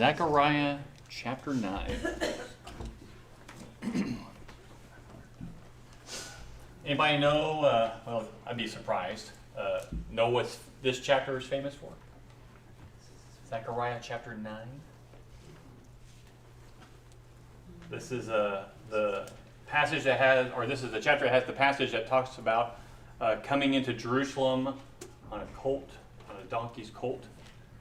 Zechariah chapter 9. Anybody know, well, I'd be surprised, know what this chapter is famous for? Zechariah chapter 9. This is the passage that has, or this is the chapter that has the passage that talks about coming into Jerusalem on a colt, on a donkey's colt,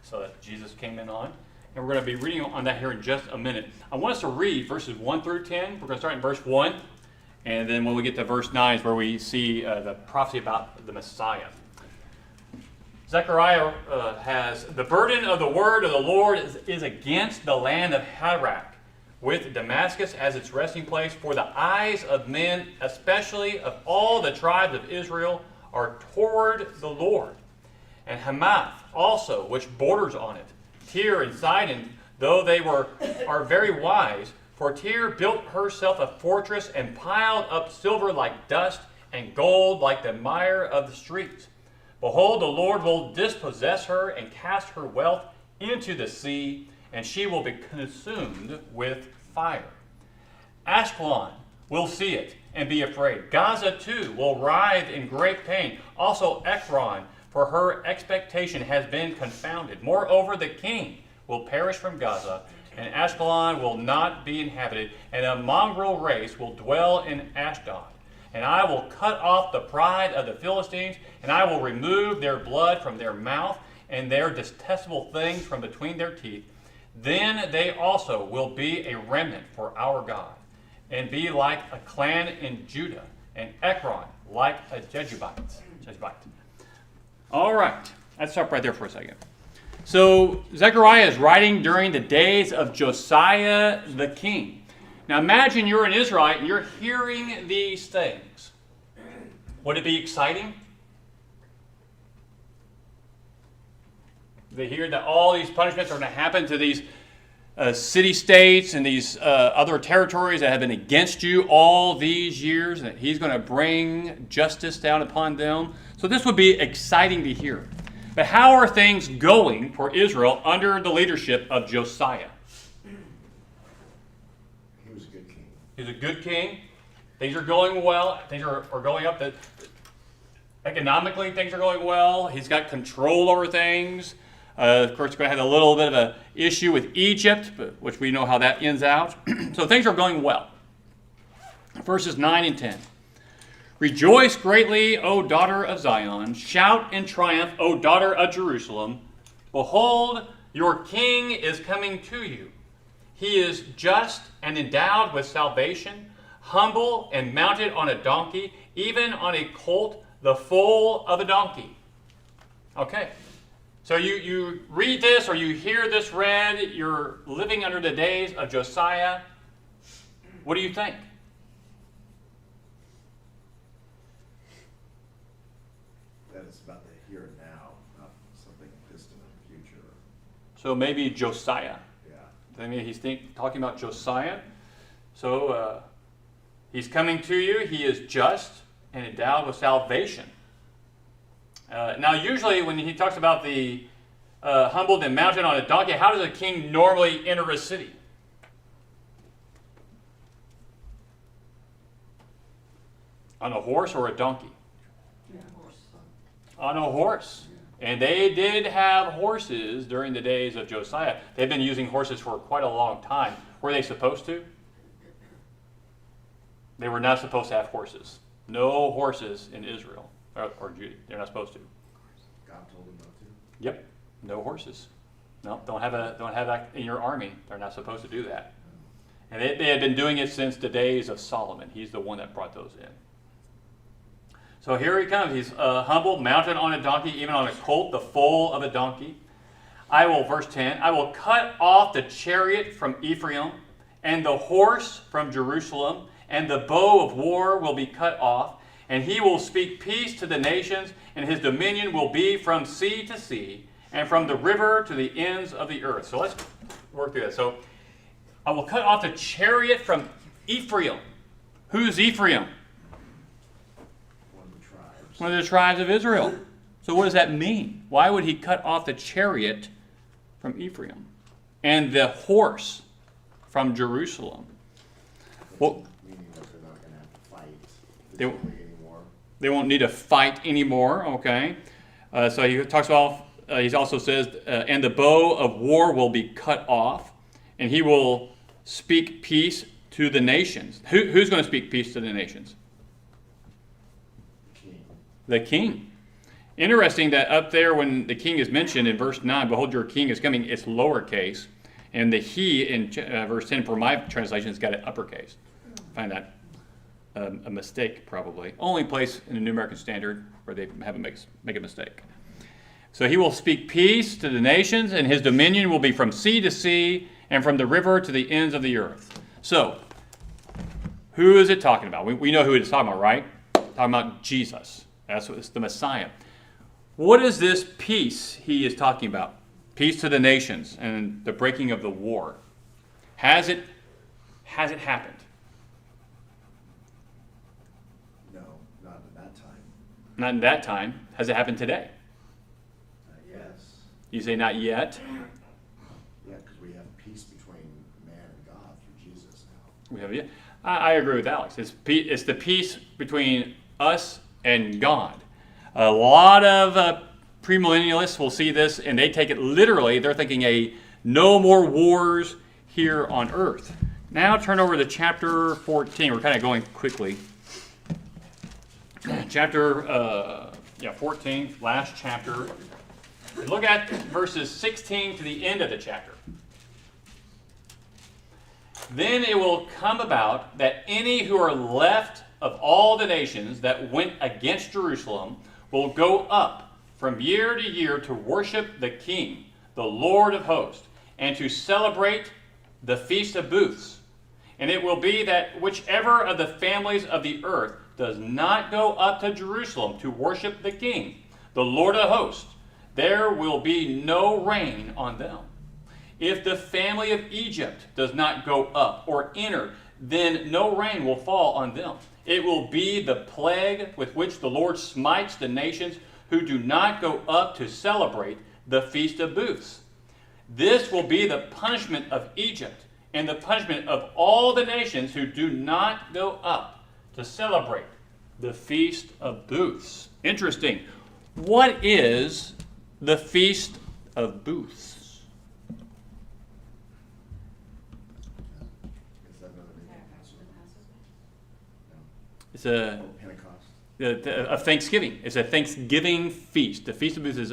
so that Jesus came in on. And we're going to be reading on that here in just a minute. I want us to read verses 1 through 10. We're going to start in verse 1. And then when we get to verse 9 is where we see the prophecy about the Messiah. Zechariah has, the burden of the word of the Lord is against the land of Harak, with Damascus as its resting place. For the eyes of men, especially of all the tribes of Israel, are toward the Lord. And Hamath also, which borders on it, Tyre and Sidon, though they are very wise, for Tyre built herself a fortress and piled up silver like dust and gold like the mire of the streets. Behold, the Lord will dispossess her and cast her wealth into the sea, and she will be consumed with fire. Ashkelon will see it and be afraid. Gaza too will writhe in great pain. Also Ekron, for her expectation has been confounded. Moreover, the king will perish from Gaza, and Ashkelon will not be inhabited, and a mongrel race will dwell in Ashdod. And I will cut off the pride of the Philistines, and I will remove their blood from their mouth, and their detestable things from between their teeth. Then they also will be a remnant for our God, and be like a clan in Judah, and Ekron like a Jebusite. All right, let's stop right there for a second. So Zechariah is writing during the days of Josiah the king. Now imagine you're an Israelite and you're hearing these things. Would it be exciting? They hear that all these punishments are going to happen to these city-states and these other territories that have been against you all these years, and that he's going to bring justice down upon them. So this would be exciting to hear. But how are things going for Israel under the leadership of Josiah? He was a good king. He's a good king. Things are going well. Things are going up. Economically, things are going well. He's got control over things. Of course, he's going to have a little bit of an issue with Egypt, which we know how that ends out. So things are going well. Verses 9 and 10. Rejoice greatly, O daughter of Zion. Shout in triumph, O daughter of Jerusalem. Behold, your king is coming to you. He is just and endowed with salvation, humble and mounted on a donkey, even on a colt, the foal of a donkey. Okay. So you read this or you hear this read, you're living under the days of Josiah. What do you think? That is about the here and now, not something distant in the future. So maybe Josiah. Yeah. I mean, he's talking about Josiah. So he's coming to you. He is just and endowed with salvation. Now, usually when he talks about the humbled and mounted on a donkey, how does a king normally enter a city? On a horse or a donkey? Yeah, horse. On a horse. And they did have horses during the days of Josiah. They've been using horses for quite a long time. Were they supposed to? They were not supposed to have horses. No horses in Israel or Judah. They're not supposed to. God told him not to. Yep, no horses. No, don't have that in your army. They're not supposed to do that. And they had been doing it since the days of Solomon. He's the one that brought those in. So here he comes. He's humble, mounted on a donkey, even on a colt, the foal of a donkey. Verse 10, I will cut off the chariot from Ephraim, and the horse from Jerusalem, and the bow of war will be cut off, and he will speak peace to the nations, and his dominion will be from sea to sea, and from the river to the ends of the earth. So let's work through that. So I will cut off the chariot from Ephraim. Who's Ephraim? One of the tribes. One of the tribes of Israel. So what does that mean? Why would he cut off the chariot from Ephraim? and the horse from Jerusalem. Well, Meaning that they're not going to have to fight They- physically anymore. they won't need to fight anymore, okay? So he talks about, he also says, and the bow of war will be cut off, and he will speak peace to the nations. Who's going to speak peace to the nations? King. The king. Interesting that up there when the king is mentioned in verse 9, behold, your king is coming, it's lowercase. And the he in verse 10 for my translation has got it uppercase. I find that a mistake probably. Only place in the New American Standard where they have a make a mistake. So he will speak peace to the nations, and his dominion will be from sea to sea and from the river to the ends of the earth. So, who is it talking about? We know who it is talking about, right? Talking about Jesus. That's what it's the Messiah. What is this peace he is talking about? Peace to the nations and the breaking of the war. Has it happened? No, not at that time. Not in that time. Has it happened today? Yes. You say not yet. Yeah, because we have peace between man and God through Jesus now. We have yet. I agree with Alex. It's the peace between us and God. A lot of premillennialists will see this and they take it literally. They're thinking no more wars here on earth. Now turn over to chapter 14. We're kind of going quickly. Chapter 14, last chapter. Look at verses 16 to the end of the chapter. Then it will come about that any who are left of all the nations that went against Jerusalem will go up from year to year to worship the King, the Lord of hosts, and to celebrate the Feast of Booths. And it will be that whichever of the families of the earth does not go up to Jerusalem to worship the King, the Lord of hosts, there will be no rain on them. If the family of Egypt does not go up or enter, then no rain will fall on them. It will be the plague with which the Lord smites the nations who do not go up to celebrate the Feast of Booths. This will be the punishment of Egypt and the punishment of all the nations who do not go up to celebrate the Feast of Booths. Interesting. What is the Feast of Booths? Is that another name of Passover? It's a Pentecost. of Thanksgiving. It's a Thanksgiving feast. The Feast of Booths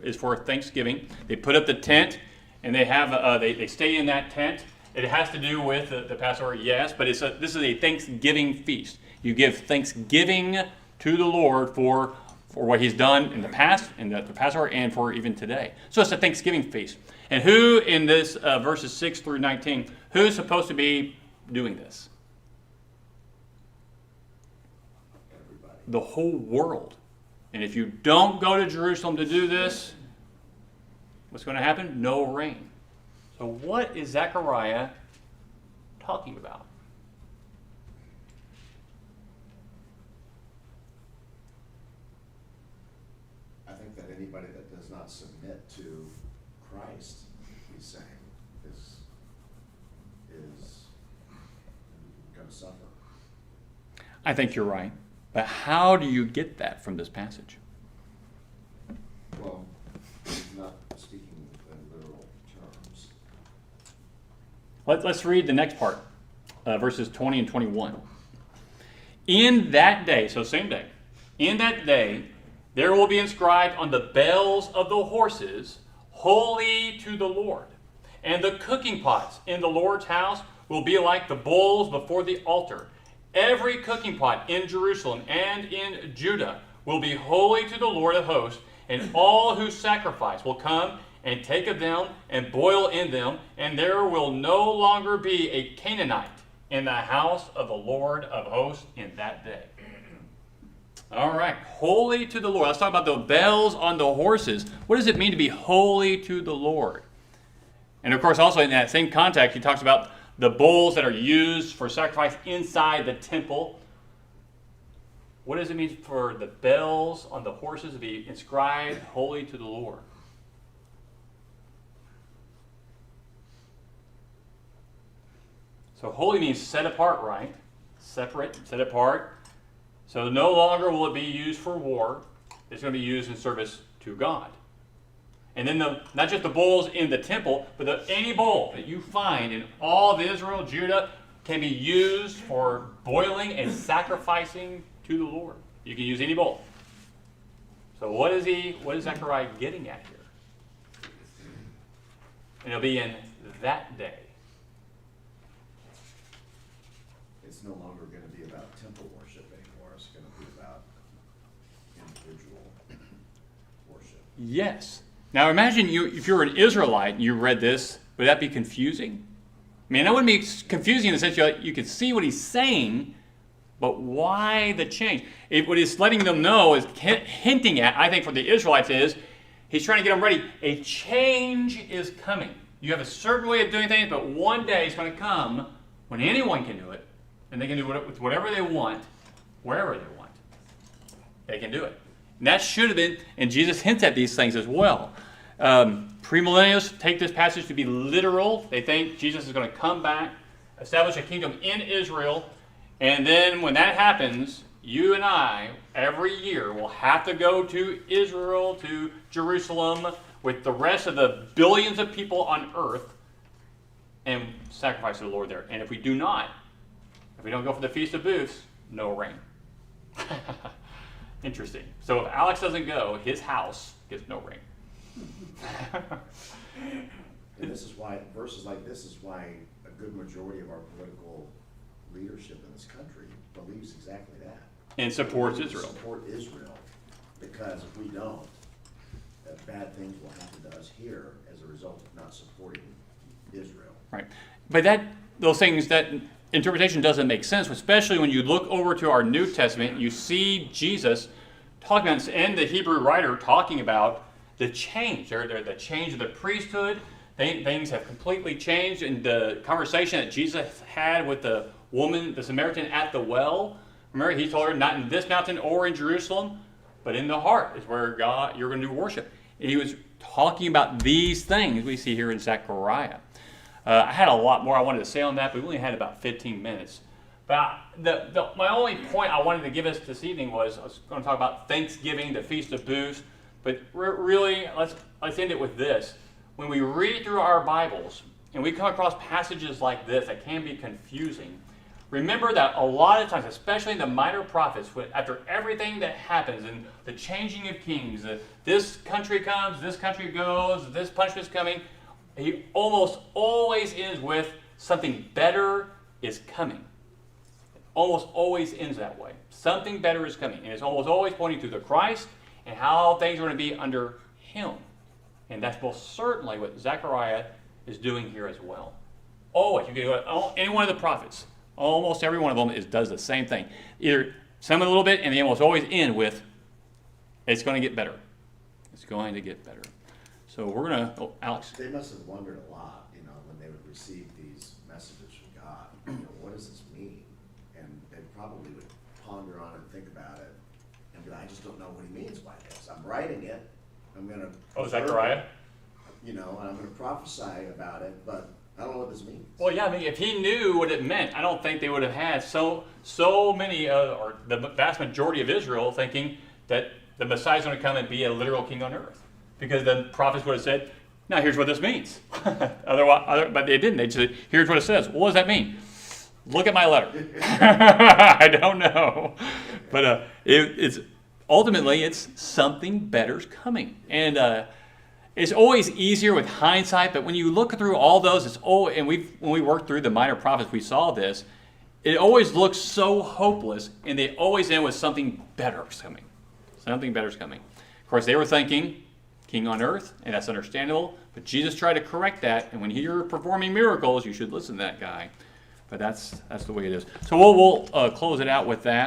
is for Thanksgiving. They put up the tent, and they have they stay in that tent. It has to do with the Passover, yes, but this is a Thanksgiving feast. You give thanksgiving to the Lord for what He's done in the past, in the Passover, and for even today. So it's a Thanksgiving feast. And who in this verses 6 through 19, who's supposed to be doing this? Everybody. The whole world. And if you don't go to Jerusalem to do this, what's going to happen? No rain. So what is Zechariah talking about? I think that anybody that does not submit to Christ, he's saying, is going to suffer. I think you're right. But how do you get that from this passage? Well, he's not speaking in literal terms. Let's read the next part, verses 20 and 21. In that day, so same day, in that day, there will be inscribed on the bells of the horses, Holy to the Lord. And the cooking pots in the Lord's house will be like the bowls before the altar. Every cooking pot in Jerusalem and in Judah will be holy to the Lord of hosts, and all who sacrifice will come and take of them and boil in them, and there will no longer be a Canaanite in the house of the Lord of hosts in that day. All right, holy to the Lord. Let's talk about the bells on the horses. What does it mean to be holy to the Lord? And of course, also in that same context, he talks about the bowls that are used for sacrifice inside the temple. What does it mean for the bells on the horses to be inscribed holy to the Lord? So holy means set apart, right? Separate, set apart. So no longer will it be used for war. It's going to be used in service to God. And then not just the bowls in the temple, but any bowl that you find in all of Israel, Judah, can be used for boiling and sacrificing to the Lord. You can use any bowl. So what is Zechariah getting at here? And it'll be in that day. It's no longer going to be about temple worship anymore. It's going to be about individual worship. Yes. Now imagine if you're an Israelite and you read this, would that be confusing? I mean, that wouldn't be confusing in the sense you could see what he's saying, but why the change? What he's letting them know is hinting at, I think for the Israelites is, he's trying to get them ready. A change is coming. You have a certain way of doing things, but one day it's going to come when anyone can do it, and they can do it with whatever they want, wherever they want. They can do it. And that should have been, and Jesus hints at these things as well. Premillennialists take this passage to be literal. They think Jesus is going to come back, establish a kingdom in Israel, and then when that happens, you and I, every year, will have to go to Israel, to Jerusalem, with the rest of the billions of people on earth, and sacrifice to the Lord there. And if we do not, if we don't go for the Feast of Booths, no rain. Interesting. So if Alex doesn't go, his house gets no rain. And this is why, verses like this is why a good majority of our political leadership in this country believes exactly that. And supports Israel. Support Israel, because if we don't, bad things will happen to us here as a result of not supporting Israel. Right. But those things, that interpretation doesn't make sense, especially when you look over to our New Testament, you see Jesus talking about, and the Hebrew writer talking about the change. The change of the priesthood. Things have completely changed in the conversation that Jesus had with the woman, the Samaritan at the well. Remember, he told her, not in this mountain or in Jerusalem, but in the heart is where God, you're going to do worship. And he was talking about these things we see here in Zechariah. I had a lot more I wanted to say on that, but we only had about 15 minutes. But my only point I wanted to give us this evening was, I was going to talk about Thanksgiving, the Feast of Booths, but really, let's end it with this. When we read through our Bibles, and we come across passages like this that can be confusing, remember that a lot of times, especially in the minor prophets, after everything that happens and the changing of kings, this country comes, this country goes, this punishment's coming, he almost always ends with something better is coming. It almost always ends that way. Something better is coming. And it's almost always pointing to the Christ and how things are going to be under him. And that's most certainly what Zechariah is doing here as well. Always. You can go to any one of the prophets. Almost every one of them does the same thing. Either some a little bit, and they almost always end with, it's going to get better. It's going to get better. So we're going to, Alex. They must have wondered a lot, when they would receive these messages from God. What does this mean? And they probably would ponder on it and think about it and be like, I just don't know what he means by this. I'm writing it. I'm going to. Oh, Zechariah? And I'm going to prophesy about it, but I don't know what this means. Well, yeah, I mean, if he knew what it meant, I don't think they would have had so many, or the vast majority of Israel thinking that the Messiah is going to come and be a literal king on earth. Because the prophets would have said, now here's what this means. But they didn't. They said, here's what it says. Well, what does that mean? Look at my letter. I don't know. But it's ultimately, it's something better's coming. And it's always easier with hindsight, but when you look through all those, when we worked through the minor prophets, we saw this, it always looks so hopeless, and they always end with something better's coming. Something better's coming. Of course, they were thinking, king on earth, and that's understandable, but Jesus tried to correct that, and when you're performing miracles, you should listen to that guy. But that's the way it is. So we'll close it out with that.